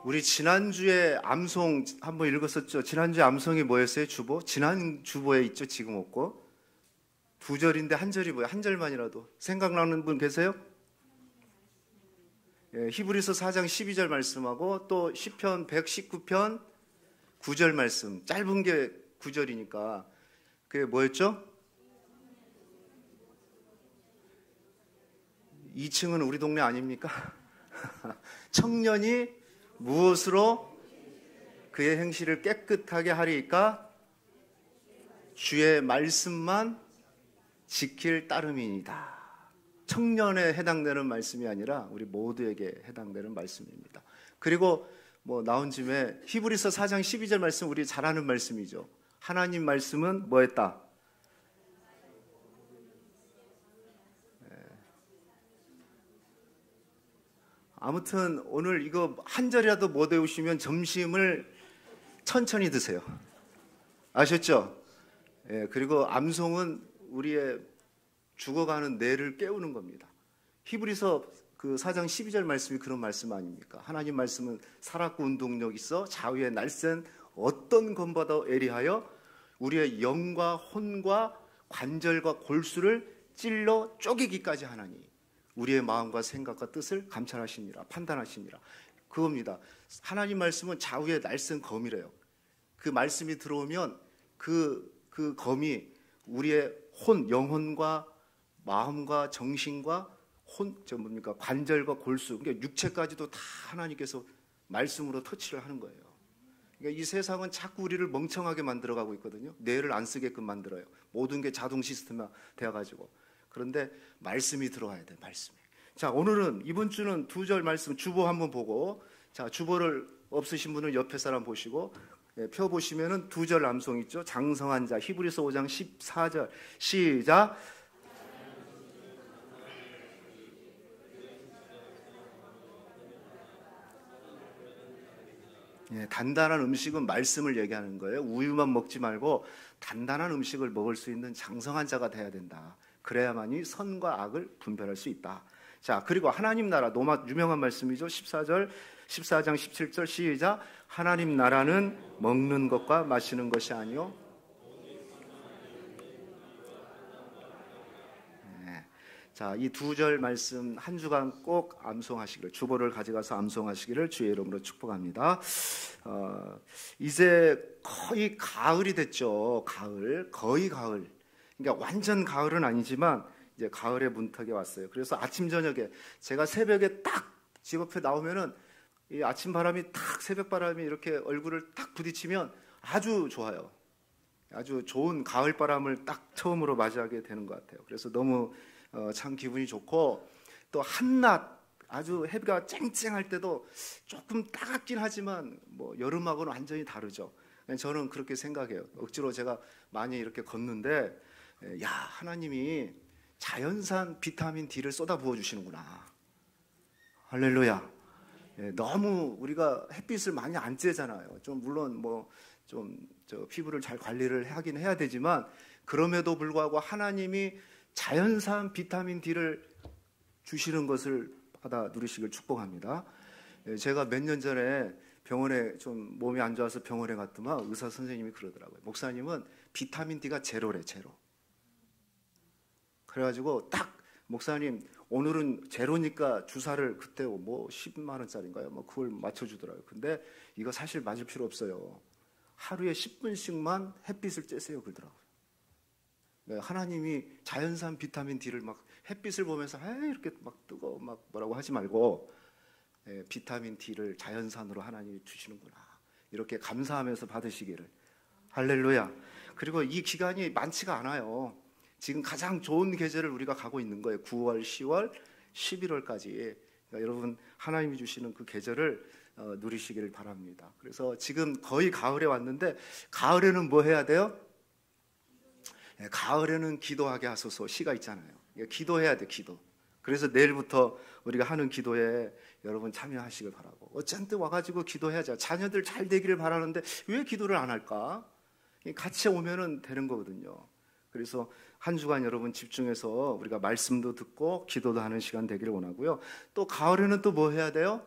우리 지난주에 암송 한번 읽었었죠. 지난주에 암송이 뭐였어요? 주보? 지난 주보에 있죠. 지금 없고. 두 절인데 한 절이 뭐예요? 한 절만이라도 생각나는 분 계세요? 예, 히브리서 4장 12절 말씀하고 또 시편 119편 9절 말씀. 짧은 게 9절이니까 그게 뭐였죠? 2층은 우리 동네 아닙니까? 청년이 무엇으로 그의 행실을 깨끗하게 하리이까? 주의 말씀만 지킬 따름이니다. 청년에 해당되는 말씀이 아니라 우리 모두에게 해당되는 말씀입니다. 그리고 뭐 나온 김에 히브리서 4장 12절 말씀 우리 잘 아는 말씀이죠. 하나님 말씀은 뭐 했다? 아무튼 오늘 이거 한 절이라도 못 외우시면 점심을 천천히 드세요. 아셨죠? 예, 그리고 암송은 우리의 죽어가는 뇌를 깨우는 겁니다. 히브리서 그 4장 12절 말씀이 그런 말씀 아닙니까? 하나님 말씀은 살았고 운동력 있어 좌우에 날쌘 어떤 검보다 예리하여 우리의 영과 혼과 관절과 골수를 찔러 쪼개기까지 하나니 우리의 마음과 생각과 뜻을 감찰하시니라, 판단하시니라. 그겁니다. 하나님 말씀은 좌우에 날쌘 검이래요. 그 말씀이 들어오면 그 검이 우리의 영혼과 마음과 정신과 관절과 골수, 그러니까 육체까지도 다 하나님께서 말씀으로 터치를 하는 거예요. 그러니까 이 세상은 자꾸 우리를 멍청하게 만들어가고 있거든요. 뇌를 안 쓰게끔 만들어요. 모든 게 자동 시스템화 되어가지고. 그런데 말씀이 들어와야 돼, 말씀이. 자, 오늘은 이번 주는 두 절 말씀 주보 한번 보고, 자, 주보를 없으신 분은 옆에 사람 보시고, 예, 펴 보시면은 두 절 암송 있죠. 장성한 자, 히브리서 5장 14절 시작. 예, 단단한 음식은 말씀을 얘기하는 거예요. 우유만 먹지 말고 단단한 음식을 먹을 수 있는 장성한 자가 돼야 된다. 그래야만이 선과 악을 분별할 수 있다. 자, 그리고 하나님 나라, 너무 유명한 말씀이죠. 14장 17절 시작. 하나님 나라는 먹는 것과 마시는 것이 아니요. 네. 자, 이 두 절 말씀 한 주간 꼭 암송하시기를, 주보를 가져가서 암송하시기를 주의 이름으로 축복합니다. 이제 거의 가을이 됐죠. 거의 가을. 그러니까 완전 가을은 아니지만 이제 가을의 문턱에 왔어요. 그래서 아침 저녁에 제가 새벽에 딱 집 앞에 나오면은 이 아침 바람이 딱 새벽 바람이 이렇게 얼굴을 딱 부딪히면 아주 좋아요. 아주 좋은 가을 바람을 딱 처음으로 맞이하게 되는 것 같아요. 그래서 너무 참 기분이 좋고, 또 한낮 아주 해가 쨍쨍할 때도 조금 따갑긴 하지만 뭐 여름하고는 완전히 다르죠. 저는 그렇게 생각해요. 억지로 제가 많이 이렇게 걷는데, 야, 하나님이 자연산 비타민 D를 쏟아 부어 주시는구나. 할렐루야. 너무 우리가 햇빛을 많이 안 쬐잖아요. 좀 물론 뭐 좀 피부를 잘 관리를 하긴 해야 되지만, 그럼에도 불구하고 하나님이 자연산 비타민 D를 주시는 것을 받아 누리시길 축복합니다. 제가 몇 년 전에 병원에 좀 몸이 안 좋아서 병원에 갔더만 의사 선생님이 그러더라고요. 목사님은 비타민 D가 제로래, 제로. 그래가지고 딱 목사님 오늘은 제로니까 주사를 그때 뭐 10만 원짜리인가요? 뭐 그걸 맞춰주더라고요. 근데 이거 사실 맞을 필요 없어요. 하루에 10분씩만 햇빛을 쬐세요 그러더라고요. 하나님이 자연산 비타민 D를 막 햇빛을 보면서 이렇게 막 뜨거워 막 뭐라고 하지 말고, 비타민 D를 자연산으로 하나님이 주시는구나. 이렇게 감사하면서 받으시기를. 할렐루야. 그리고 이 기간이 많지가 않아요. 지금 가장 좋은 계절을 우리가 가고 있는 거예요. 9월, 10월, 11월까지. 그러니까 여러분 하나님이 주시는 그 계절을 누리시기를 바랍니다. 그래서 지금 거의 가을에 왔는데, 가을에는 뭐 해야 돼요? 가을에는 기도하게 하소서 시가 있잖아요. 기도해야 돼, 기도. 그래서 내일부터 우리가 하는 기도에 여러분 참여하시길 바라고. 어쨌든 와가지고 기도해야죠. 자녀들 잘 되기를 바라는데 왜 기도를 안 할까? 같이 오면은 되는 거거든요. 그래서 한 주간 여러분 집중해서 우리가 말씀도 듣고 기도도 하는 시간 되기를 원하고요. 또 가을에는 또 뭐 해야 돼요?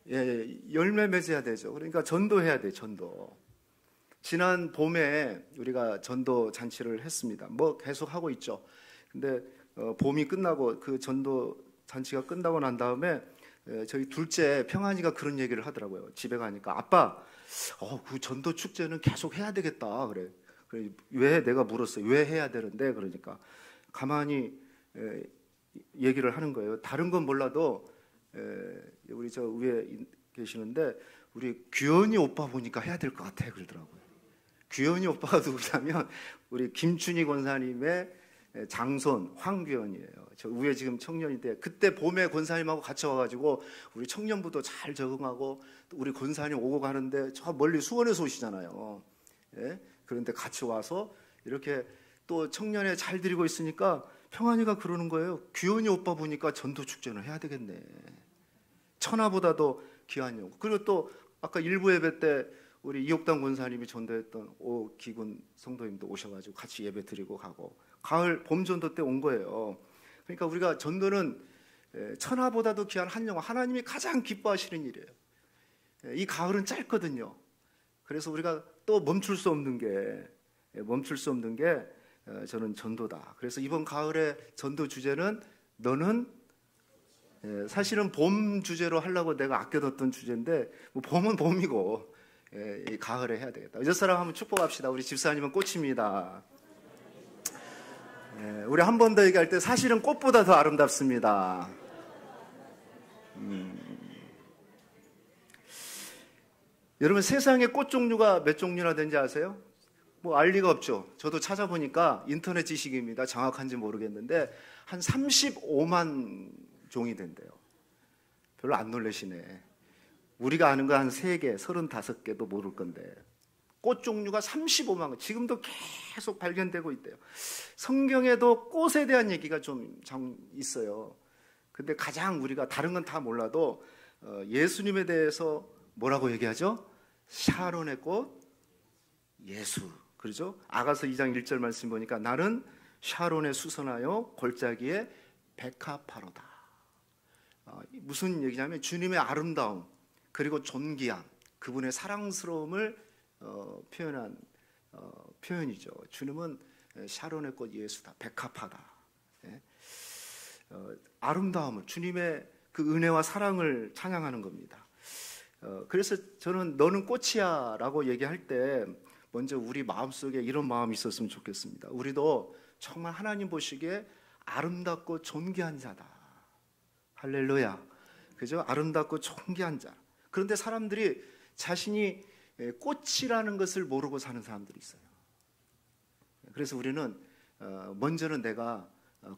열매 맺어야 되죠. 그러니까 전도해야 돼, 전도. 지난 봄에 우리가 전도 잔치를 했습니다. 뭐 계속 하고 있죠. 근데 봄이 끝나고 그 전도 잔치가 끝나고 난 다음에 저희 둘째 평안이가 그런 얘기를 하더라고요. 집에 가니까 아빠, 그 전도 축제는 계속 해야 되겠다. 그래. 왜 내가 물었어요. 왜 해야 되는데 그러니까 가만히 얘기를 하는 거예요. 다른 건 몰라도 우리 저 위에 계시는데 우리 규현이 오빠 보니까 해야 될 것 같아 그러더라고요. 규현이 오빠가 누구냐면 우리 김춘희 권사님의 장손 황규현이에요. 저 위에 지금 청년인데 그때 봄에 권사님하고 같이 와가지고 우리 청년부도 잘 적응하고 우리 권사님 오고 가는데 저 멀리 수원에서 오시잖아요. 예? 그런데 같이 와서 이렇게 또 청년회 잘 드리고 있으니까 평안이가 그러는 거예요. 규현이 오빠 보니까 전도 축제는 해야 되겠네. 천하보다도 귀한 영. 그리고 또 아까 일부 예배 때 우리 이옥당 권사님이 전도했던 오기군 성도님도 오셔가지고 같이 예배 드리고 가고 가을 봄 전도 때 온 거예요. 그러니까 우리가 전도는 천하보다도 귀한 한 영혼, 하나님이 가장 기뻐하시는 일이에요. 이 가을은 짧거든요. 그래서 우리가 또 멈출 수 없는 게 저는 전도다. 그래서 이번 가을의 전도 주제는 너는 사실은 봄 주제로 하려고 내가 아껴뒀던 주제인데 뭐 봄은 봄이고 이 가을에 해야 되겠다. 여섯사람 한번 축복합시다. 우리 집사님은 꽃입니다. 우리 한 번 더 얘기할 때 사실은 꽃보다 더 아름답습니다. 여러분 세상에 꽃 종류가 몇 종류나 되는지 아세요? 뭐 알 리가 없죠. 저도 찾아보니까 인터넷 지식입니다. 정확한지 모르겠는데 한 35만 종이 된대요. 별로 안 놀라시네. 우리가 아는 거 한 3개, 35개도 모를 건데 꽃 종류가 35만 개, 지금도 계속 발견되고 있대요. 성경에도 꽃에 대한 얘기가 좀 있어요. 근데 가장 우리가 다른 건 다 몰라도 예수님에 대해서 뭐라고 얘기하죠? 샤론의 꽃, 예수. 그렇죠? 아가서 2장 1절 말씀 보니까 나는 샤론에 수선하여 골짜기에 백합화로다. 무슨 얘기냐면 주님의 아름다움 그리고 존귀함, 그분의 사랑스러움을 표현한 표현이죠. 주님은 샤론의 꽃 예수다, 백합화다. 아름다움을, 주님의 그 은혜와 사랑을 찬양하는 겁니다. 그래서 저는 너는 꽃이야 라고 얘기할 때 먼저 우리 마음속에 이런 마음이 있었으면 좋겠습니다. 우리도 정말 하나님 보시기에 아름답고 존귀한 자다. 할렐루야. 그죠? 아름답고 존귀한 자. 그런데 사람들이 자신이 꽃이라는 것을 모르고 사는 사람들이 있어요. 그래서 우리는 먼저는 내가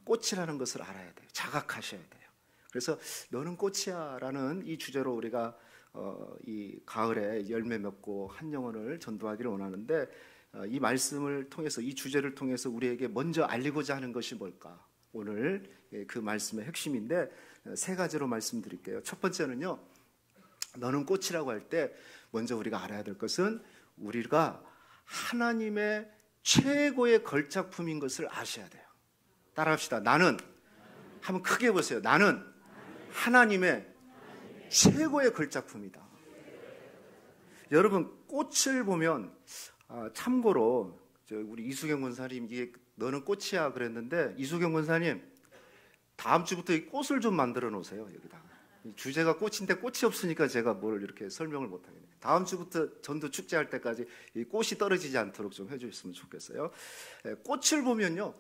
꽃이라는 것을 알아야 돼요. 자각하셔야 돼요. 그래서 너는 꽃이야 라는 이 주제로 우리가 이 가을에 열매 맺고 한 영혼을 전도하기를 원하는데 이 말씀을 통해서, 이 주제를 통해서 우리에게 먼저 알리고자 하는 것이 뭘까? 오늘 그 말씀의 핵심인데 3가지로 말씀드릴게요. 첫 번째는요, 너는 꽃이라고 할 때 먼저 우리가 알아야 될 것은 우리가 하나님의 최고의 걸작품인 것을 아셔야 돼요. 따라합시다. 나는, 한번 크게 보세요. 나는 하나님의 최고의 걸작품이다. 여러분, 꽃을 보면 참고로 우리 이수경 권사님, 이게 너는 꽃이야 그랬는데, 이수경 권사님 다음 주부터 이 꽃을 좀 만들어 놓으세요. 여기다가 주제가 꽃인데 꽃이 없으니까 제가 뭘 이렇게 설명을 못 하겠네요. 다음 주부터 전도 축제할 때까지 이 꽃이 떨어지지 않도록 좀 해주셨으면 좋겠어요. 꽃을 보면요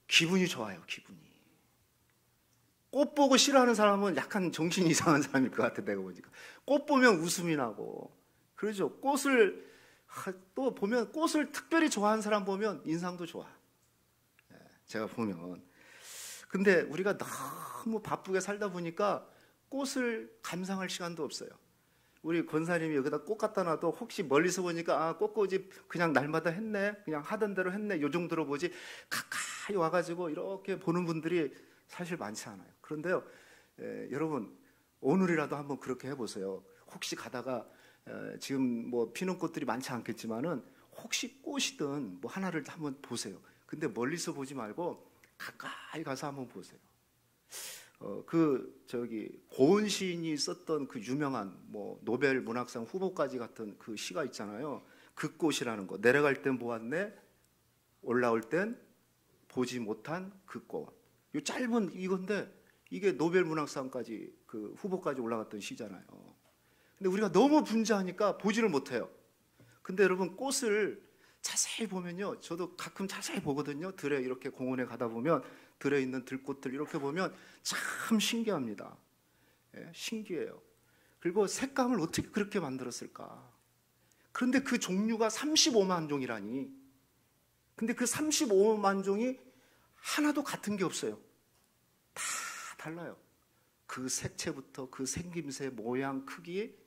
기분이 좋아요. 기분이. 꽃 보고 싫어하는 사람은 약간 정신이 이상한 사람일 것 같아. 내가 보니까 꽃 보면 웃음이 나고 그러죠. 꽃을 또 보면 꽃을 특별히 좋아하는 사람 보면 인상도 좋아. 제가 보면. 근데 우리가 너무 바쁘게 살다 보니까 꽃을 감상할 시간도 없어요. 우리 권사님이 여기다 꽃 갖다 놔도 혹시 멀리서 보니까 꽃꽂이 그냥 날마다 했네, 그냥 하던 대로 했네, 요 정도로 보지 가까이 와가지고 이렇게 보는 분들이 사실 많지 않아요. 그런데요, 여러분 오늘이라도 한번 그렇게 해보세요. 혹시 가다가 지금 뭐 피는 꽃들이 많지 않겠지만은 혹시 꽃이든 뭐 하나를 한번 보세요. 근데 멀리서 보지 말고 가까이 가서 한번 보세요. 고은 시인이 썼던 그 유명한 노벨 문학상 후보까지 갔던 그 시가 있잖아요. 그 꽃이라는 거. 내려갈 땐 보았네, 올라올 땐 보지 못한 그 꽃. 이 짧은 이건데 이게 노벨 문학상까지 그 후보까지 올라갔던 시잖아요. 근데 우리가 너무 분주하니까 보지를 못해요. 근데 여러분, 꽃을 자세히 보면요, 저도 가끔 자세히 보거든요. 들에 이렇게 공원에 가다 보면 들에 있는 들꽃들 이렇게 보면 참 신기합니다. 예, 신기해요. 그리고 색감을 어떻게 그렇게 만들었을까? 그런데 그 종류가 35만 종이라니. 근데 그 35만 종이 하나도 같은 게 없어요. 다 달라요. 그 색채부터 그 생김새, 모양, 크기,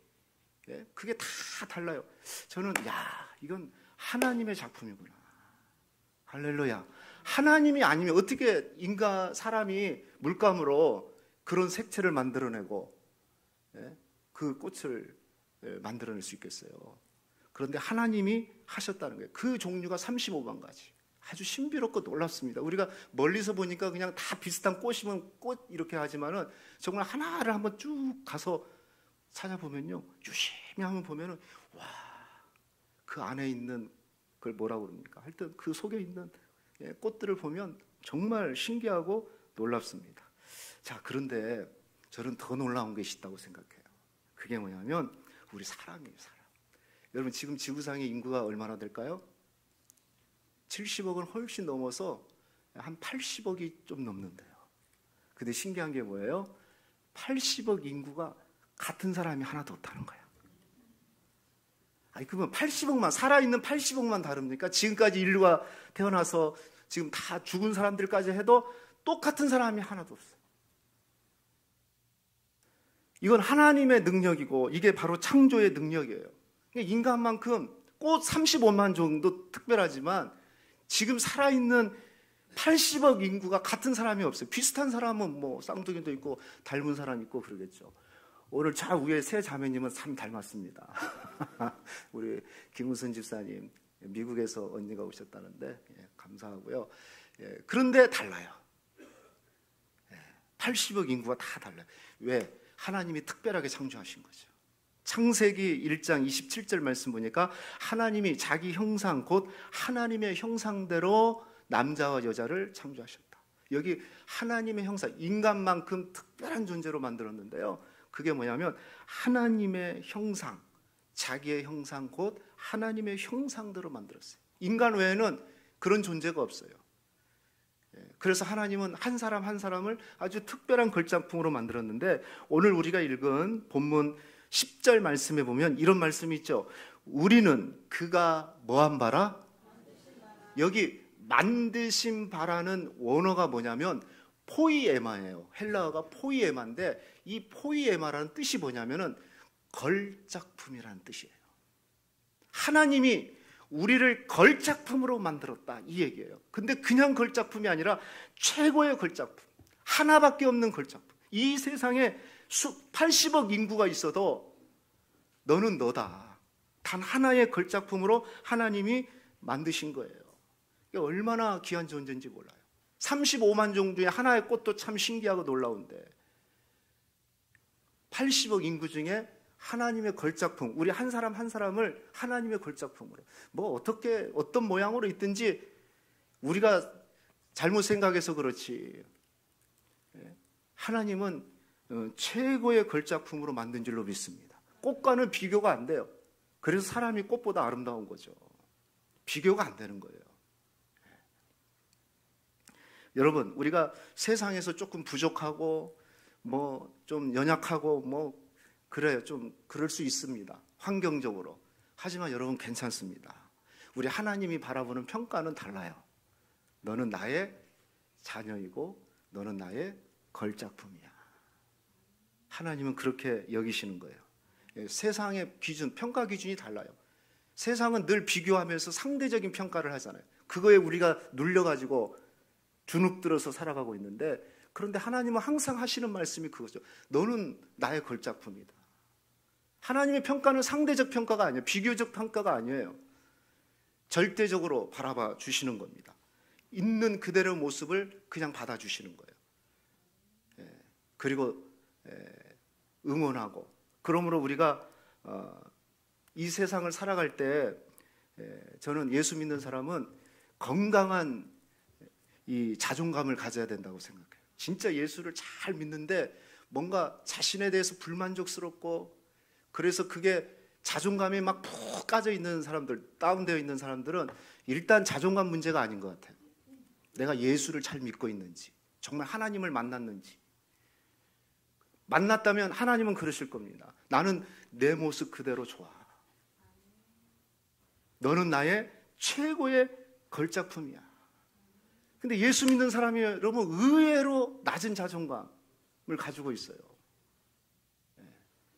예, 그게 다 달라요. 저는 이건 하나님의 작품이구나. 할렐루야. 하나님이 아니면 어떻게 사람이 물감으로 그런 색채를 만들어내고, 예, 그 꽃을 만들어낼 수 있겠어요. 그런데 하나님이 하셨다는 거예요. 그 종류가 35만 가지. 아주 신비롭고 놀랍습니다. 우리가 멀리서 보니까 그냥 다 비슷한 꽃이면 꽃 이렇게 하지만은 정말 하나를 한번 쭉 가서 찾아보면요, 유심히 한번 보면은 그 안에 있는 그걸 뭐라고 그럽니까? 하여튼 그 속에 있는 꽃들을 보면 정말 신기하고 놀랍습니다. 자, 그런데 저는 더 놀라운 것이 있다고 생각해요. 그게 뭐냐면 우리 사람이에요, 사람. 여러분, 지금 지구상의 인구가 얼마나 될까요? 70억은 훨씬 넘어서 한 80억이 좀 넘는데요. 근데 신기한 게 뭐예요? 80억 인구가 같은 사람이 하나도 없다는 거예요. 그러면 80억만, 살아있는 80억만 다릅니까? 지금까지 인류가 태어나서 지금 다 죽은 사람들까지 해도 똑같은 사람이 하나도 없어요. 이건 하나님의 능력이고 이게 바로 창조의 능력이에요. 인간만큼 꽃 35만 정도 특별하지만 지금 살아있는 80억 인구가 같은 사람이 없어요. 비슷한 사람은 쌍둥이도 있고 닮은 사람 있고 그러겠죠. 오늘 저 위에 세 자매님은 참 닮았습니다. 우리 김우선 집사님, 미국에서 언니가 오셨다는데 감사하고요. 그런데 달라요. 80억 인구가 다 달라요. 왜? 하나님이 특별하게 창조하신 거죠. 창세기 1장 27절 말씀 보니까 하나님이 자기 형상, 곧 하나님의 형상대로 남자와 여자를 창조하셨다. 여기 하나님의 형상, 인간만큼 특별한 존재로 만들었는데요. 그게 뭐냐면 하나님의 형상, 자기의 형상, 곧 하나님의 형상대로 만들었어요. 인간 외에는 그런 존재가 없어요. 그래서 하나님은 한 사람 한 사람을 아주 특별한 걸작품으로 만들었는데, 오늘 우리가 읽은 본문 10절 말씀에 보면 이런 말씀이 있죠. 우리는 그가 뭐한 바라? 여기 만드신 바라는 원어가 뭐냐면 포이에마예요. 헬라어가 포이에마인데 이 포이에마라는 뜻이 뭐냐면은 걸작품이라는 뜻이에요. 하나님이 우리를 걸작품으로 만들었다, 이 얘기예요. 근데 그냥 걸작품이 아니라 최고의 걸작품, 하나밖에 없는 걸작품. 이 세상에 80억 인구가 있어도 너는 너다. 단 하나의 걸작품으로 하나님이 만드신 거예요. 이게 얼마나 귀한 존재인지 몰라요. 35만 종 중에 하나의 꽃도 참 신기하고 놀라운데 80억 인구 중에 하나님의 걸작품, 우리 한 사람 한 사람을 하나님의 걸작품으로, 어떻게 어떤 모양으로 있든지 우리가 잘못 생각해서 그렇지 하나님은 최고의 걸작품으로 만든 줄로 믿습니다. 꽃과는 비교가 안 돼요. 그래서 사람이 꽃보다 아름다운 거죠. 비교가 안 되는 거예요. 여러분, 우리가 세상에서 조금 부족하고 좀 연약하고 그래요. 좀 그럴 수 있습니다. 환경적으로. 하지만 여러분, 괜찮습니다. 우리 하나님이 바라보는 평가는 달라요. 너는 나의 자녀이고 너는 나의 걸작품이야. 하나님은 그렇게 여기시는 거예요. 세상의 기준, 평가 기준이 달라요. 세상은 늘 비교하면서 상대적인 평가를 하잖아요. 그거에 우리가 눌려가지고 주눅들어서 살아가고 있는데, 그런데 하나님은 항상 하시는 말씀이 그거죠. 너는 나의 걸작품이다. 하나님의 평가는 상대적 평가가 아니에요. 비교적 평가가 아니에요. 절대적으로 바라봐 주시는 겁니다. 있는 그대로의 모습을 그냥 받아주시는 거예요. 그리고 응원하고, 그러므로 우리가 이 세상을 살아갈 때 저는 예수 믿는 사람은 건강한 이 자존감을 가져야 된다고 생각해요. 진짜 예수를 잘 믿는데 뭔가 자신에 대해서 불만족스럽고, 그래서 그게 자존감이 막 푹 까져 있는 사람들, 다운되어 있는 사람들은 일단 자존감 문제가 아닌 것 같아요. 내가 예수를 잘 믿고 있는지, 정말 하나님을 만났는지. 만났다면 하나님은 그러실 겁니다. 나는 내 모습 그대로 좋아. 너는 나의 최고의 걸작품이야. 근데 예수 믿는 사람이 여러분 의외로 낮은 자존감을 가지고 있어요.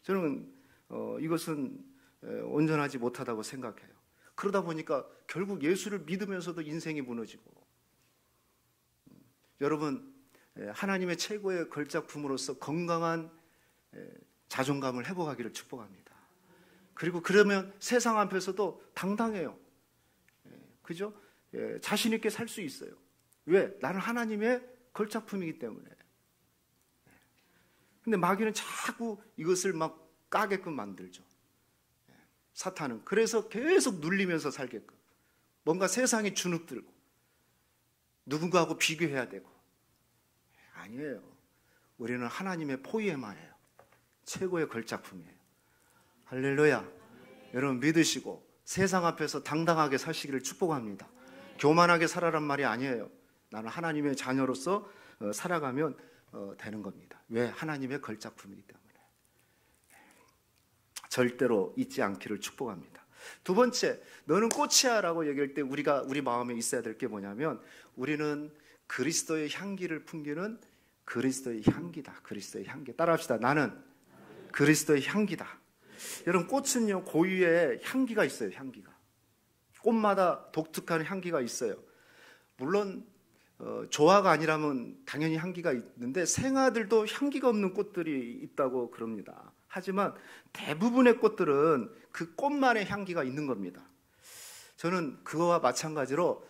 저는 이것은 온전하지 못하다고 생각해요. 그러다 보니까 결국 예수를 믿으면서도 인생이 무너지고, 여러분 하나님의 최고의 걸작품으로서 건강한 자존감을 회복하기를 축복합니다. 그리고 그러면 세상 앞에서도 당당해요. 그죠? 자신 있게 살 수 있어요. 왜? 나는 하나님의 걸작품이기 때문에. 근데 마귀는 자꾸 이것을 막 까게끔 만들죠. 사탄은. 그래서 계속 눌리면서 살게끔. 뭔가 세상에 주눅들고 누군가하고 비교해야 되고. 아니에요. 우리는 하나님의 포이에마예요. 최고의 걸작품이에요. 할렐루야. 여러분 믿으시고 세상 앞에서 당당하게 사시기를 축복합니다. 교만하게 살아란 말이 아니에요. 나는 하나님의 자녀로서 살아가면 되는 겁니다. 왜? 하나님의 걸작품이기 때문에. 절대로 잊지 않기를 축복합니다. 두 번째, 너는 꽃이야 라고 얘기할 때 우리 마음에 있어야 될 게 뭐냐면, 우리는 그리스도의 향기를 풍기는 그리스도의 향기다. 그리스도의 향기. 따라합시다. 나는 그리스도의 향기다. 여러분 꽃은요 고유의 향기가 있어요. 향기가. 꽃마다 독특한 향기가 있어요. 물론 조화가 아니라면 당연히 향기가 있는데 생화들도 향기가 없는 꽃들이 있다고 그럽니다. 하지만 대부분의 꽃들은 그 꽃만의 향기가 있는 겁니다. 저는 그거와 마찬가지로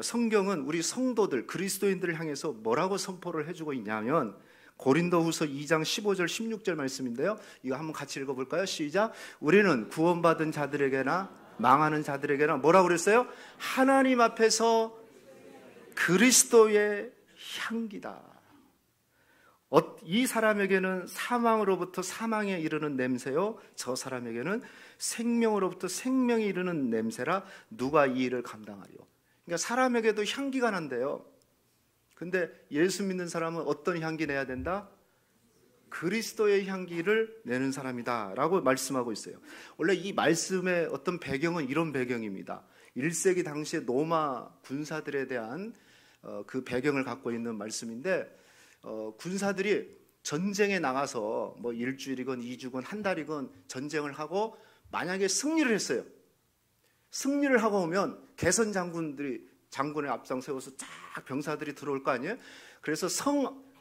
성경은 우리 성도들, 그리스도인들을 향해서 뭐라고 선포를 해주고 있냐면, 고린도후서 2장 15절 16절 말씀인데요. 이거 한번 같이 읽어볼까요? 시작. 우리는 구원받은 자들에게나 망하는 자들에게나 뭐라고 그랬어요? 하나님 앞에서 그리스도의 향기다. 이 사람에게는 사망으로부터 사망에 이르는 냄새요, 저 사람에게는 생명으로부터 생명에 이르는 냄새라 누가 이 일을 감당하리요. 그러니까 사람에게도 향기가 난대요. 근데 예수 믿는 사람은 어떤 향기 내야 된다? 그리스도의 향기를 내는 사람이다 라고 말씀하고 있어요. 원래 이 말씀의 어떤 배경은 이런 배경입니다. 1세기 당시에 로마 군사들에 대한 그 배경을 갖고 있는 말씀인데, 군사들이 전쟁에 나가서 뭐 일주일이건 2주건 한 달이건 전쟁을 하고 만약에 승리를 했어요. 승리를 하고 오면 개선 장군의 앞장 세워서 쫙 병사들이 들어올 거 아니에요? 그래서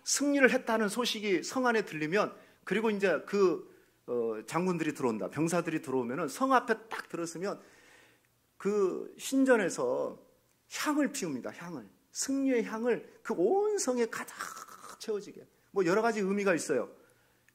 승리를 했다는 소식이 성 안에 들리면, 그리고 이제 장군들이 들어온다, 병사들이 들어오면은 성 앞에 딱 들었으면 그 신전에서 향을 피웁니다. 향을. 승리의 향을 그 온 성에 가득 채워지게. 뭐 여러 가지 의미가 있어요.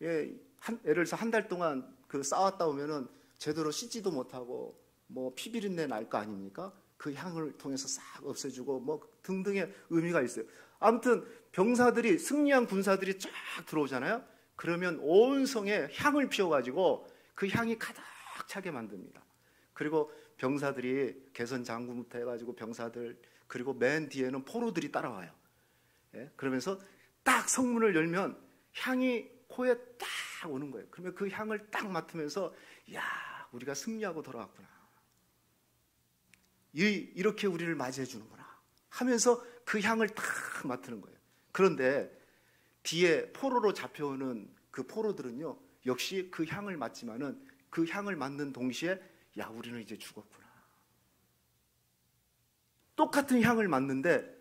예를 들어서 한 달 동안 싸웠다 오면은 제대로 씻지도 못하고 뭐 피비린내 날 거 아닙니까? 그 향을 통해서 싹 없애주고 뭐 등등의 의미가 있어요. 아무튼 병사들이, 승리한 군사들이 쫙 들어오잖아요. 그러면 온 성에 향을 피워가지고 그 향이 가득 차게 만듭니다. 그리고 병사들이, 개선 장군부터 해가지고 병사들, 그리고 맨 뒤에는 포로들이 따라와요. 예? 그러면서 딱 성문을 열면 향이 코에 딱 오는 거예요. 그러면 그 향을 딱 맡으면서, 야, 우리가 승리하고 돌아왔구나, 이렇게 우리를 맞이해 주는구나 하면서 그 향을 딱 맡는 거예요. 그런데 뒤에 포로로 잡혀오는 그 포로들은요, 역시 그 향을 맡지만은 그 향을 맡는 동시에, 야, 우리는 이제 죽었구나. 똑같은 향을 맡는데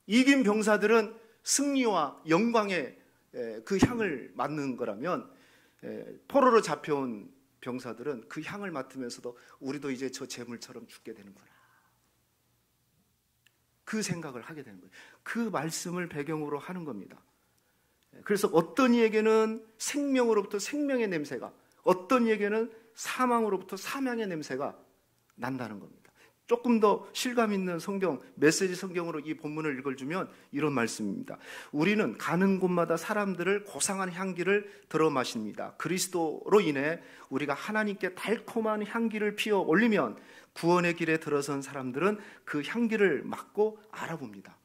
이긴 병사들은 승리와 영광의 그 향을 맡는 거라면, 포로로 잡혀온 병사들은 그 향을 맡으면서도 우리도 이제 저 재물처럼 죽게 되는구나, 그 생각을 하게 되는 거예요. 그 말씀을 배경으로 하는 겁니다. 그래서 어떤 이에게는 생명으로부터 생명의 냄새가, 어떤 이에게는 사망으로부터 사망의 냄새가 난다는 겁니다. 조금 더 실감 있는 성경, 메시지 성경으로 이 본문을 읽어주면 이런 말씀입니다. 우리는 가는 곳마다 사람들을 고상한 향기를 들어 마십니다. 그리스도로 인해 우리가 하나님께 달콤한 향기를 피워 올리면 구원의 길에 들어선 사람들은 그 향기를 맡고 알아봅니다.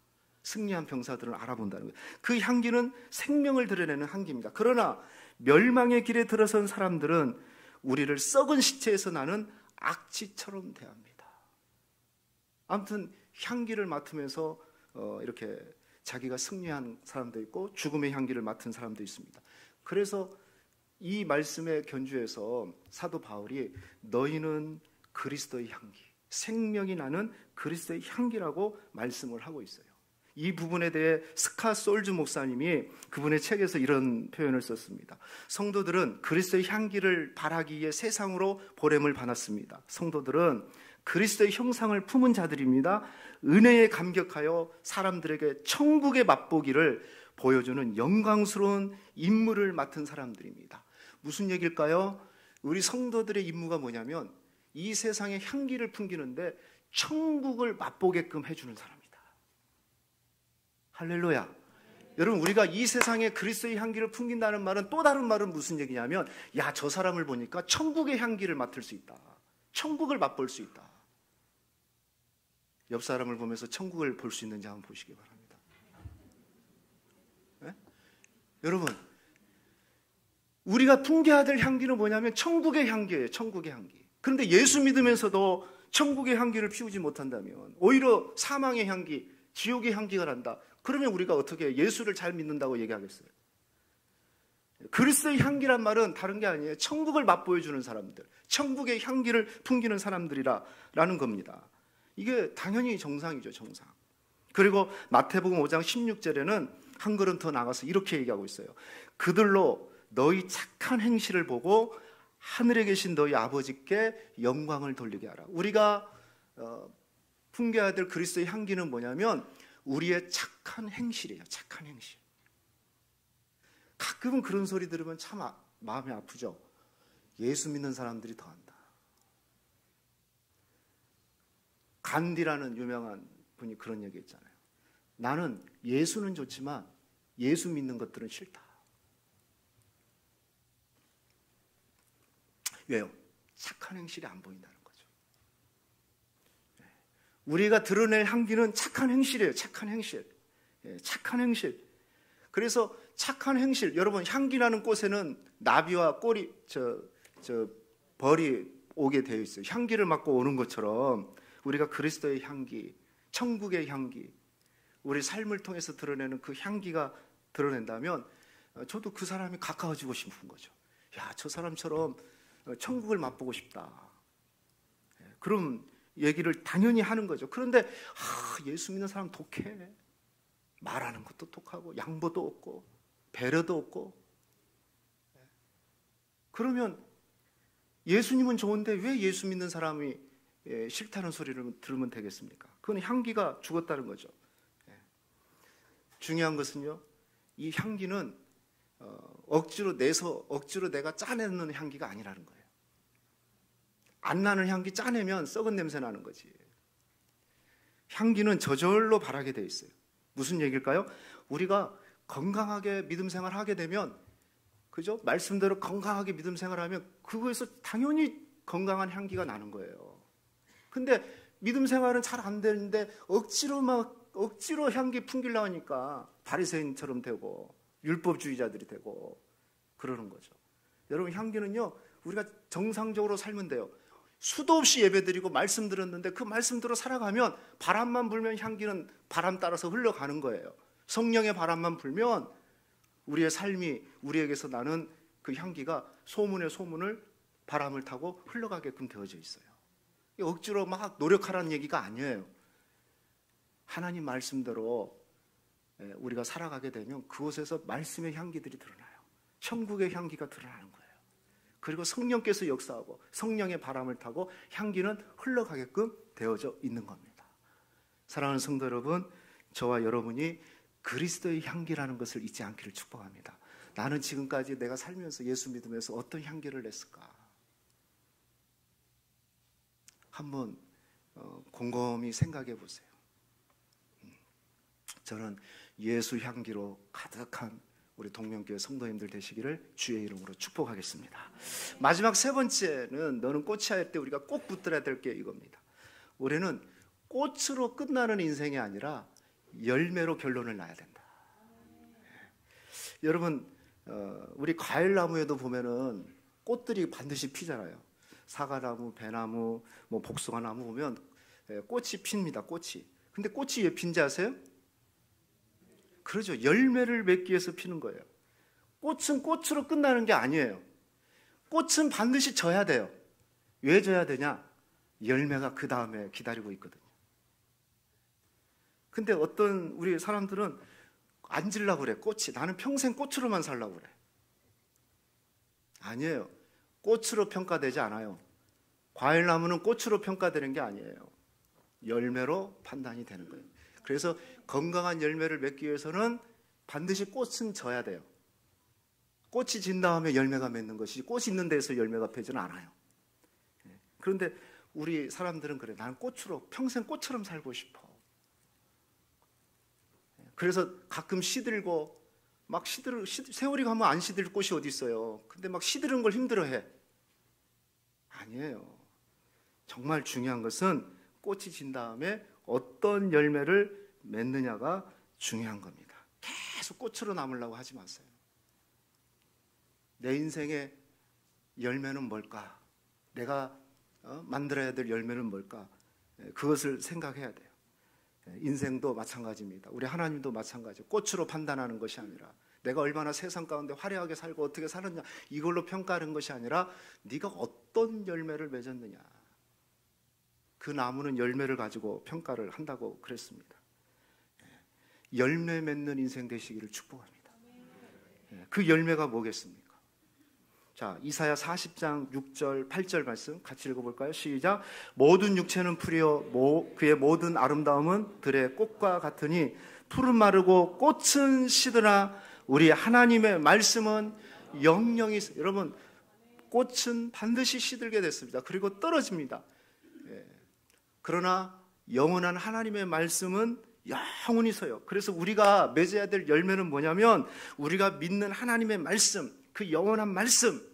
승리한 병사들은 알아본다는 거예요. 그 향기는 생명을 드러내는 향기입니다. 그러나 멸망의 길에 들어선 사람들은 우리를 썩은 시체에서 나는 악취처럼 대합니다. 아무튼 향기를 맡으면서 이렇게 자기가 승리한 사람도 있고 죽음의 향기를 맡은 사람도 있습니다. 그래서 이 말씀에 견주해서 사도 바울이 너희는 그리스도의 향기, 생명이 나는 그리스도의 향기라고 말씀을 하고 있어요. 이 부분에 대해 스카 솔즈 목사님이 그분의 책에서 이런 표현을 썼습니다. 성도들은 그리스도의 향기를 바라기 위해 세상으로 보냄을 받았습니다. 성도들은 그리스도의 형상을 품은 자들입니다. 은혜에 감격하여 사람들에게 천국의 맛보기를 보여주는 영광스러운 임무를 맡은 사람들입니다. 무슨 얘기일까요? 우리 성도들의 임무가 뭐냐면 이 세상의 향기를 풍기는데 천국을 맛보게끔 해주는 사람이다. 할렐루야. 여러분, 우리가 이 세상에 그리스도의 향기를 풍긴다는 말은 또 다른 말은 무슨 얘기냐면, 야, 저 사람을 보니까 천국의 향기를 맡을 수 있다. 천국을 맛볼 수 있다. 옆 사람을 보면서 천국을 볼 수 있는지 한번 보시기 바랍니다. 네? 여러분, 우리가 풍겨야 될 향기는 뭐냐면 천국의 향기예요. 천국의 향기. 그런데 예수 믿으면서도 천국의 향기를 피우지 못한다면, 오히려 사망의 향기, 지옥의 향기가 난다. 그러면 우리가 어떻게 예수를 잘 믿는다고 얘기하겠어요? 그리스도의 향기란 말은 다른 게 아니에요. 천국을 맛보여주는 사람들, 천국의 향기를 풍기는 사람들이라는 겁니다. 이게 당연히 정상이죠, 정상. 그리고 마태복음 5장 16절에는 한 걸음 더 나가서 이렇게 얘기하고 있어요. 그들로 너희 착한 행실을 보고 하늘에 계신 너희 아버지께 영광을 돌리게 하라. 우리가 풍겨야 될 그리스도의 향기는 뭐냐면 우리의 착한 행실이에요. 착한 행실. 가끔은 그런 소리 들으면 참 마음이 아프죠. 예수 믿는 사람들이 더한다. 간디라는 유명한 분이 그런 얘기 했잖아요. 나는 예수는 좋지만 예수 믿는 것들은 싫다. 왜요? 착한 행실이 안 보인다는 거죠. 우리가 드러낼 향기는 착한 행실이에요. 착한 행실. 착한 행실. 그래서 착한 행실, 여러분, 향기라는 꽃에는 나비와 꼴이 벌이 오게 되어 있어요. 향기를 맡고 오는 것처럼 우리가 그리스도의 향기, 천국의 향기, 우리 삶을 통해서 드러내는 그 향기가 드러낸다면 저도 그 사람이 가까워지고 싶은 거죠. 야, 저 사람처럼 천국을 맛보고 싶다. 그런 얘기를 당연히 하는 거죠. 그런데 예수 믿는 사람 독해. 말하는 것도 독하고 양보도 없고 배려도 없고. 그러면 예수님은 좋은데 왜 예수 믿는 사람이 싫다는 소리를 들으면 되겠습니까? 그건 향기가 죽었다는 거죠. 중요한 것은요, 이 향기는 억지로 내가 짜내는 향기가 아니라는 거예요. 안 나는 향기 짜내면 썩은 냄새 나는 거지. 향기는 저절로 바라게 돼 있어요. 무슨 얘기일까요? 우리가 건강하게 믿음 생활을 하게 되면, 그죠? 말씀대로 건강하게 믿음 생활을 하면 그거에서 당연히 건강한 향기가 나는 거예요. 근데 믿음 생활은 잘 안 되는데 억지로 향기 풍기려고 하니까 바리새인처럼 되고 율법주의자들이 되고 그러는 거죠. 여러분, 향기는요, 우리가 정상적으로 살면 돼요. 수도 없이 예배드리고 말씀 들었는데 그 말씀대로 살아가면 바람만 불면 향기는 바람 따라서 흘러가는 거예요. 성령의 바람만 불면 우리의 삶이 우리에게서 나는 그 향기가 소문의 소문을 바람을 타고 흘러가게끔 되어져 있어요. 억지로 막 노력하라는 얘기가 아니에요. 하나님 말씀대로 우리가 살아가게 되면 그곳에서 말씀의 향기들이 드러나요. 천국의 향기가 드러나는 거예요. 그리고 성령께서 역사하고 성령의 바람을 타고 향기는 흘러가게끔 되어져 있는 겁니다. 사랑하는 성도 여러분, 저와 여러분이 그리스도의 향기라는 것을 잊지 않기를 축복합니다. 나는 지금까지 내가 살면서 예수 믿으면서 어떤 향기를 냈을까? 한번 곰곰이 생각해 보세요. 저는 예수 향기로 가득한 우리 동명교회 성도님들 되시기를 주의 이름으로 축복하겠습니다. 마지막 세 번째는 너는 꽃이 할 때 우리가 꼭 붙들어야 될 게 이겁니다. 올해는 꽃으로 끝나는 인생이 아니라 열매로 결론을 낳아야 된다. 여러분, 우리 과일나무에도 보면은 꽃들이 반드시 피잖아요. 사과나무, 배나무, 뭐 복숭아나무 보면 꽃이 핍니다. 꽃이. 근데 꽃이 왜 핀지 아세요? 그러죠. 열매를 맺기 위해서 피는 거예요. 꽃은 꽃으로 끝나는 게 아니에요. 꽃은 반드시 져야 돼요. 왜 져야 되냐? 열매가 그 다음에 기다리고 있거든요. 근데 어떤 우리 사람들은 안 질라고 그래. 꽃이. 나는 평생 꽃으로만 살라고 그래. 아니에요. 꽃으로 평가되지 않아요. 과일나무는 꽃으로 평가되는 게 아니에요. 열매로 판단이 되는 거예요. 그래서 건강한 열매를 맺기 위해서는 반드시 꽃은 져야 돼요. 꽃이 진 다음에 열매가 맺는 것이, 꽃이 있는 데서 열매가 펴지는 않아요. 그런데 우리 사람들은 그래. 나는 꽃으로 평생 꽃처럼 살고 싶어. 그래서 가끔 시들고 막 세월이 가면 안 시들 꽃이 어디 있어요. 근데 막 시드는 걸 힘들어해. 아니에요. 정말 중요한 것은 꽃이 진 다음에 어떤 열매를 맺느냐가 중요한 겁니다. 계속 꽃으로 남으려고 하지 마세요. 내 인생의 열매는 뭘까? 내가 만들어야 될 열매는 뭘까? 그것을 생각해야 돼요. 인생도 마찬가지입니다. 우리 하나님도 마찬가지예요. 꽃으로 판단하는 것이 아니라 내가 얼마나 세상 가운데 화려하게 살고 어떻게 살았냐 이걸로 평가하는 것이 아니라 네가 어떤 열매를 맺었느냐, 그 나무는 열매를 가지고 평가를 한다고 그랬습니다. 열매 맺는 인생 되시기를 축복합니다. 그 열매가 뭐겠습니까? 자, 이사야 40장 6절 8절 말씀 같이 읽어볼까요? 시작. 모든 육체는 풀이요 그의 모든 아름다움은 들의 꽃과 같으니 풀은 마르고 꽃은 시드나 우리 하나님의 말씀은 영영이. 여러분, 꽃은 반드시 시들게 됐습니다. 그리고 떨어집니다. 그러나 영원한 하나님의 말씀은 영원히 서요. 그래서 우리가 맺어야 될 열매는 뭐냐면 우리가 믿는 하나님의 말씀, 그 영원한 말씀,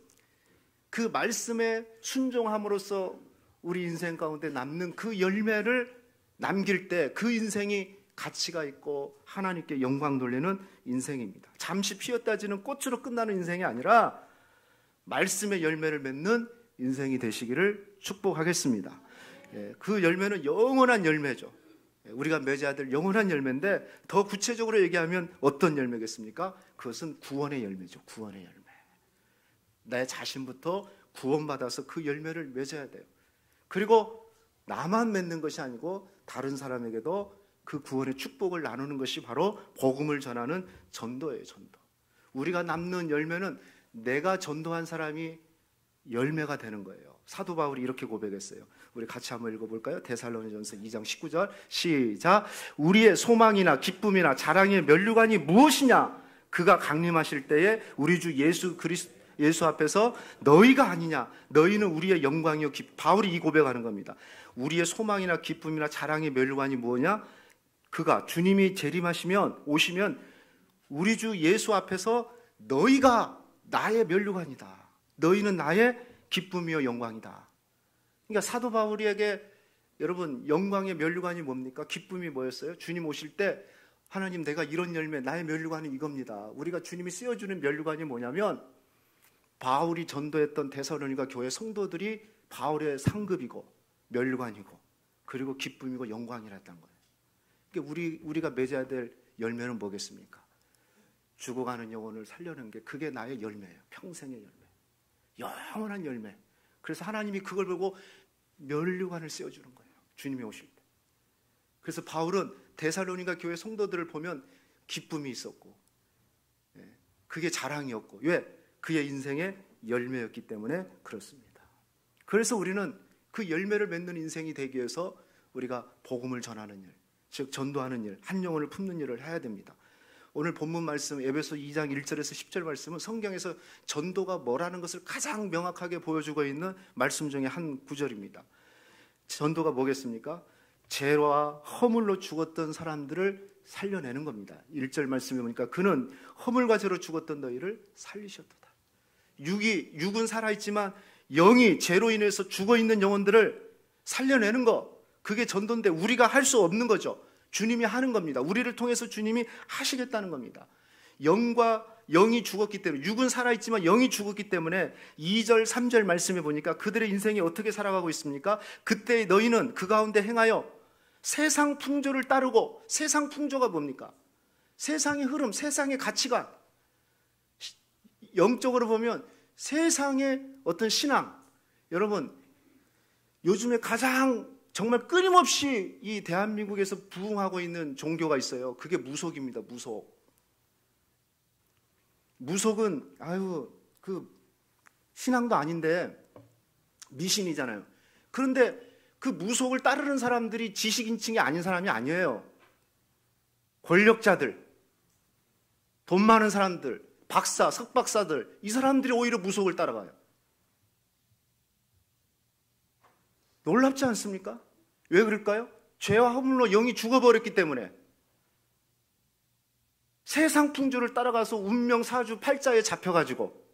그 말씀에 순종함으로써 우리 인생 가운데 남는 그 열매를 남길 때 그 인생이 가치가 있고 하나님께 영광 돌리는 인생입니다. 잠시 피었다 지는 꽃으로 끝나는 인생이 아니라 말씀의 열매를 맺는 인생이 되시기를 축복하겠습니다. 그 열매는 영원한 열매죠. 우리가 맺어야 될 영원한 열매인데 더 구체적으로 얘기하면 어떤 열매겠습니까? 그것은 구원의 열매죠. 구원의 열매. 내 자신부터 구원받아서 그 열매를 맺어야 돼요. 그리고 나만 맺는 것이 아니고 다른 사람에게도 그 구원의 축복을 나누는 것이 바로 복음을 전하는 전도예요. 전도. 우리가 남는 열매는 내가 전도한 사람이 열매가 되는 거예요. 사도 바울이 이렇게 고백했어요. 우리 같이 한번 읽어볼까요? 데살로니전서 2장 19절 시작. 우리의 소망이나 기쁨이나 자랑의 면류관이 무엇이냐? 그가 강림하실 때에 우리 주 예수 앞에서 너희가 아니냐? 너희는 우리의 영광이요. 바울이 이 고백하는 겁니다. 우리의 소망이나 기쁨이나 자랑의 면류관이 뭐냐? 그가 주님이 재림하시면 오시면 우리 주 예수 앞에서 너희가 나의 면류관이다. 너희는 나의 기쁨이요 영광이다. 그러니까 사도 바울에게 여러분 영광의 면류관이 뭡니까? 기쁨이 뭐였어요? 주님 오실 때 하나님 내가 이런 열매 나의 면류관이 이겁니다. 우리가 주님이 쓰여주는 면류관이 뭐냐면 바울이 전도했던 데살로니가 교회 성도들이 바울의 상급이고 면류관이고 그리고 기쁨이고 영광이라 했던 거예요. 그러니까 우리가 맺어야 될 열매는 뭐겠습니까? 죽어가는 영혼을 살려는 게 그게 나의 열매예요. 평생의 열매. 영원한 열매. 그래서 하나님이 그걸 보고 면류관을 씌워주는 거예요. 주님이 오실 때. 그래서 바울은 데살로니가 교회 성도들을 보면 기쁨이 있었고 그게 자랑이었고 왜? 그의 인생의 열매였기 때문에 그렇습니다. 그래서 우리는 그 열매를 맺는 인생이 되기 위해서 우리가 복음을 전하는 일, 즉 전도하는 일, 한 영혼을 품는 일을 해야 됩니다. 오늘 본문 말씀 에베소 2장 1절에서 10절 말씀은 성경에서 전도가 뭐라는 것을 가장 명확하게 보여주고 있는 말씀 중에 한 구절입니다. 전도가 뭐겠습니까? 죄와 허물로 죽었던 사람들을 살려내는 겁니다. 1절 말씀에 보니까 그는 허물과 죄로 죽었던 너희를 살리셨도다. 육은 살아있지만 영이 죄로 인해서 죽어있는 영혼들을 살려내는 거, 그게 전도인데 우리가 할 수 없는 거죠. 주님이 하는 겁니다. 우리를 통해서 주님이 하시겠다는 겁니다. 영이 죽었기 때문에, 육은 살아있지만 영이 죽었기 때문에 2절 3절 말씀에 보니까 그들의 인생이 어떻게 살아가고 있습니까? 그때 너희는 그 가운데 행하여 세상 풍조를 따르고, 세상 풍조가 뭡니까? 세상의 흐름, 세상의 가치관, 영적으로 보면 세상의 어떤 신앙. 여러분, 요즘에 가장 정말 끊임없이 이 대한민국에서 부흥하고 있는 종교가 있어요. 그게 무속입니다. 무속은 그 신앙도 아닌데 미신이잖아요. 그런데 그 무속을 따르는 사람들이 지식인층이 아닌 사람이 아니에요. 권력자들, 돈 많은 사람들, 박사, 석박사들, 이 사람들이 오히려 무속을 따라가요. 놀랍지 않습니까? 왜 그럴까요? 죄와 허물로 영이 죽어버렸기 때문에. 세상 풍조를 따라가서 운명 사주 팔자에 잡혀가지고,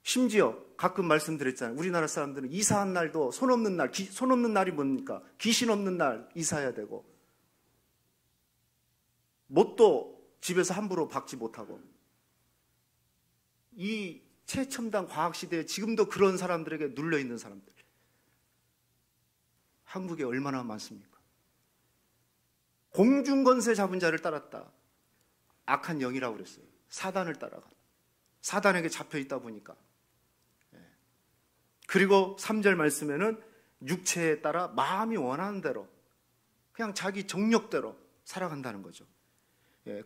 심지어 가끔 말씀드렸잖아요. 우리나라 사람들은 이사한 날도 손 없는 날, 손 없는 날이 뭡니까? 귀신 없는 날 이사해야 되고, 뭣도 집에서 함부로 박지 못하고. 이 최첨단 과학시대에 지금도 그런 사람들에게 눌려있는 사람들, 한국에 얼마나 많습니까? 공중권세 잡은 자를 따랐다. 악한 영이라고 그랬어요. 사단을 따라가. 사단에게 잡혀있다 보니까. 그리고 3절 말씀에는 육체에 따라 마음이 원하는 대로, 그냥 자기 정력대로 살아간다는 거죠.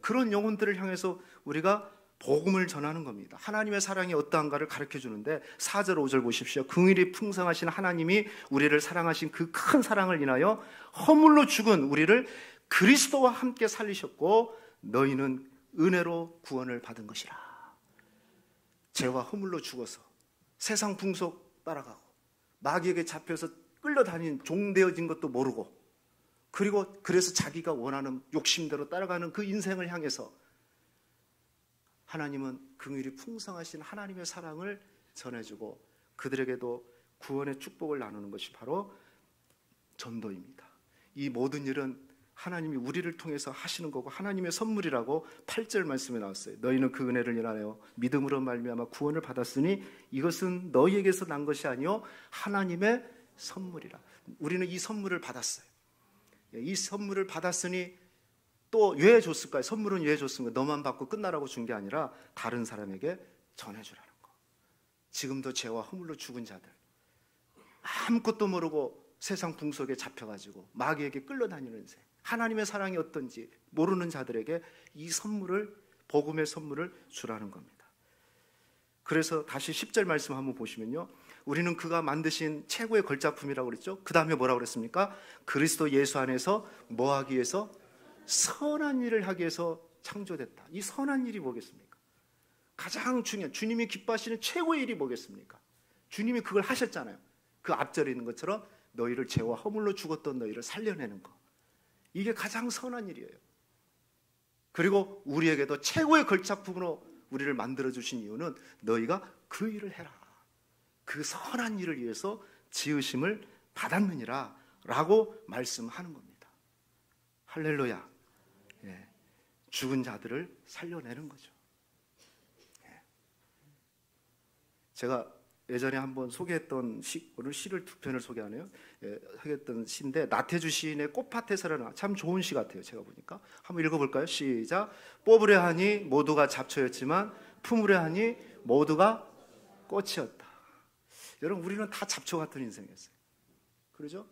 그런 영혼들을 향해서 우리가 복음을 전하는 겁니다. 하나님의 사랑이 어떠한가를 가르쳐 주는데 4절 5절 보십시오. 긍휼이 풍성하신 하나님이 우리를 사랑하신 그 큰 사랑을 인하여 허물로 죽은 우리를 그리스도와 함께 살리셨고 너희는 은혜로 구원을 받은 것이라. 죄와 허물로 죽어서 세상 풍속 따라가고 마귀에게 잡혀서 끌려다닌 종되어진 것도 모르고, 그리고 그래서 자기가 원하는 욕심대로 따라가는 그 인생을 향해서 하나님은 긍휼이 풍성하신 하나님의 사랑을 전해주고 그들에게도 구원의 축복을 나누는 것이 바로 전도입니다. 이 모든 일은 하나님이 우리를 통해서 하시는 거고 하나님의 선물이라고 8절 말씀에 나왔어요. 너희는 그 은혜를 인하여 믿음으로 말미암아 구원을 받았으니 이것은 너희에게서 난 것이 아니요 하나님의 선물이라. 우리는 이 선물을 받았어요. 이 선물을 받았으니 또 왜 줬을까요? 선물은 왜 줬습니까? 너만 받고 끝나라고 준 게 아니라 다른 사람에게 전해주라는 거. 지금도 죄와 허물로 죽은 자들, 아무것도 모르고 세상 풍속에 잡혀가지고 마귀에게 끌려다니는 인생, 하나님의 사랑이 어떤지 모르는 자들에게 이 선물을, 복음의 선물을 주라는 겁니다. 그래서 다시 10절 말씀 한번 보시면요, 우리는 그가 만드신 최고의 걸작품이라고 그랬죠. 그 다음에 뭐라고 그랬습니까? 그리스도 예수 안에서 뭐 하기 위해서? 선한 일을 하기 위해서 창조됐다. 이 선한 일이 뭐겠습니까? 가장 중요한, 주님이 기뻐하시는 최고의 일이 뭐겠습니까? 주님이 그걸 하셨잖아요. 그 앞절에 있는 것처럼 너희를 죄와 허물로 죽었던 너희를 살려내는 거, 이게 가장 선한 일이에요. 그리고 우리에게도 최고의 걸작품으로 우리를 만들어주신 이유는 너희가 그 일을 해라, 그 선한 일을 위해서 지으심을 받았느니라 라고 말씀하는 겁니다. 할렐루야. 죽은 자들을 살려내는 거죠. 제가 예전에 한번 소개했던 시, 오늘 시를 두 편을 소개하네요. 하겠던 시인데 나태주 시인의 꽃밭에서라는 참 좋은 시 같아요. 제가 보니까 한번 읽어볼까요? 시작. 뽑으려 하니 모두가 잡초였지만 품으려 하니 모두가 꽃이었다. 여러분, 우리는 다 잡초 같은 인생이었어요. 그러죠?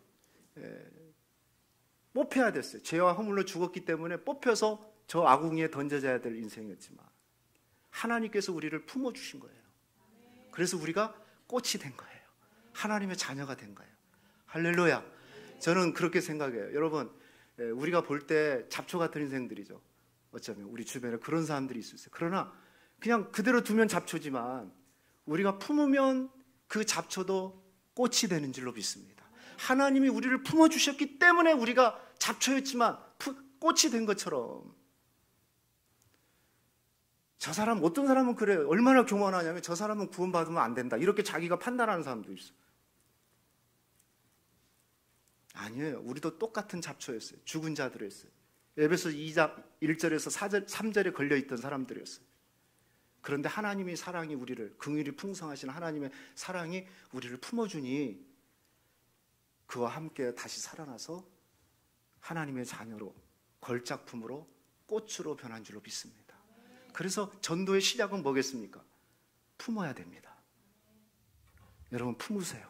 뽑혀야 됐어요. 죄와 허물로 죽었기 때문에 뽑혀서 저 아궁이에 던져져야 될 인생이었지만 하나님께서 우리를 품어주신 거예요. 그래서 우리가 꽃이 된 거예요. 하나님의 자녀가 된 거예요. 할렐루야. 저는 그렇게 생각해요. 여러분, 우리가 볼 때 잡초 같은 인생들이죠. 어쩌면 우리 주변에 그런 사람들이 있을 수 있어요. 그러나 그냥 그대로 두면 잡초지만 우리가 품으면 그 잡초도 꽃이 되는 줄로 믿습니다. 하나님이 우리를 품어주셨기 때문에 우리가 잡초였지만 꽃이 된 것처럼. 저 사람, 어떤 사람은 그래요. 얼마나 교만하냐면 저 사람은 구원받으면 안 된다, 이렇게 자기가 판단하는 사람도 있어요. 아니에요. 우리도 똑같은 잡초였어요. 죽은 자들이었어요. 에베소 2장 1절에서 3절에 걸려있던 사람들이었어요. 그런데 하나님의 사랑이 우리를, 긍휼이 풍성하신 하나님의 사랑이 우리를 품어주니 그와 함께 다시 살아나서 하나님의 자녀로, 걸작품으로, 꽃으로 변한 줄로 믿습니다. 그래서 전도의 시작은 뭐겠습니까? 품어야 됩니다. 여러분, 품으세요.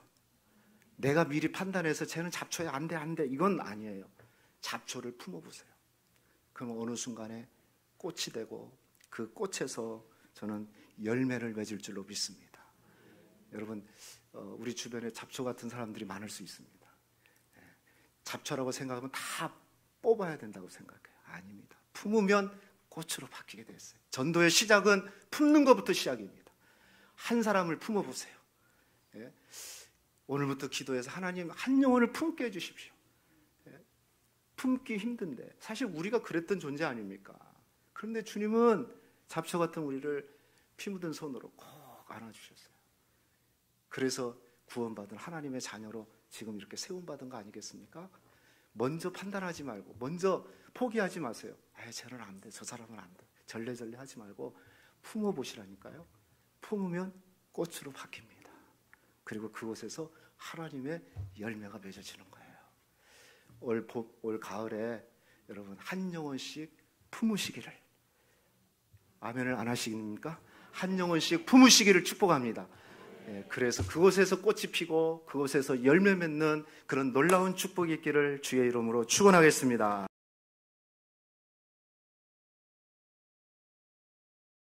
내가 미리 판단해서 쟤는 잡초야, 안 돼, 이건 아니에요. 잡초를 품어보세요. 그럼 어느 순간에 꽃이 되고 그 꽃에서 저는 열매를 맺을 줄로 믿습니다. 여러분, 우리 주변에 잡초 같은 사람들이 많을 수 있습니다. 잡초라고 생각하면 다 뽑아야 된다고 생각해요. 아닙니다. 품으면 꽃으로 바뀌게 됐어요. 전도의 시작은 품는 것부터 시작입니다. 한 사람을 품어보세요. 오늘부터 기도해서 하나님 한 영혼을 품게 해주십시오. 품기 힘든데 사실 우리가 그랬던 존재 아닙니까? 그런데 주님은 잡초 같은 우리를 피 묻은 손으로 꼭 안아주셨어요. 그래서 구원받은 하나님의 자녀로 지금 이렇게 세움받은 거 아니겠습니까? 먼저 판단하지 말고, 먼저 포기하지 마세요. 쟤는 안 돼, 저 사람은 안 돼, 절레절레 하지 말고 품어보시라니까요. 품으면 꽃으로 바뀝니다. 그리고 그곳에서 하나님의 열매가 맺어지는 거예요. 올 가을에 여러분 한 영혼씩 품으시기를, 아멘을 안 하십니까? 한 영혼씩 품으시기를 축복합니다. 그래서 그곳에서 꽃이 피고 그곳에서 열매 맺는 그런 놀라운 축복이 있기를 주의 이름으로 축원하겠습니다.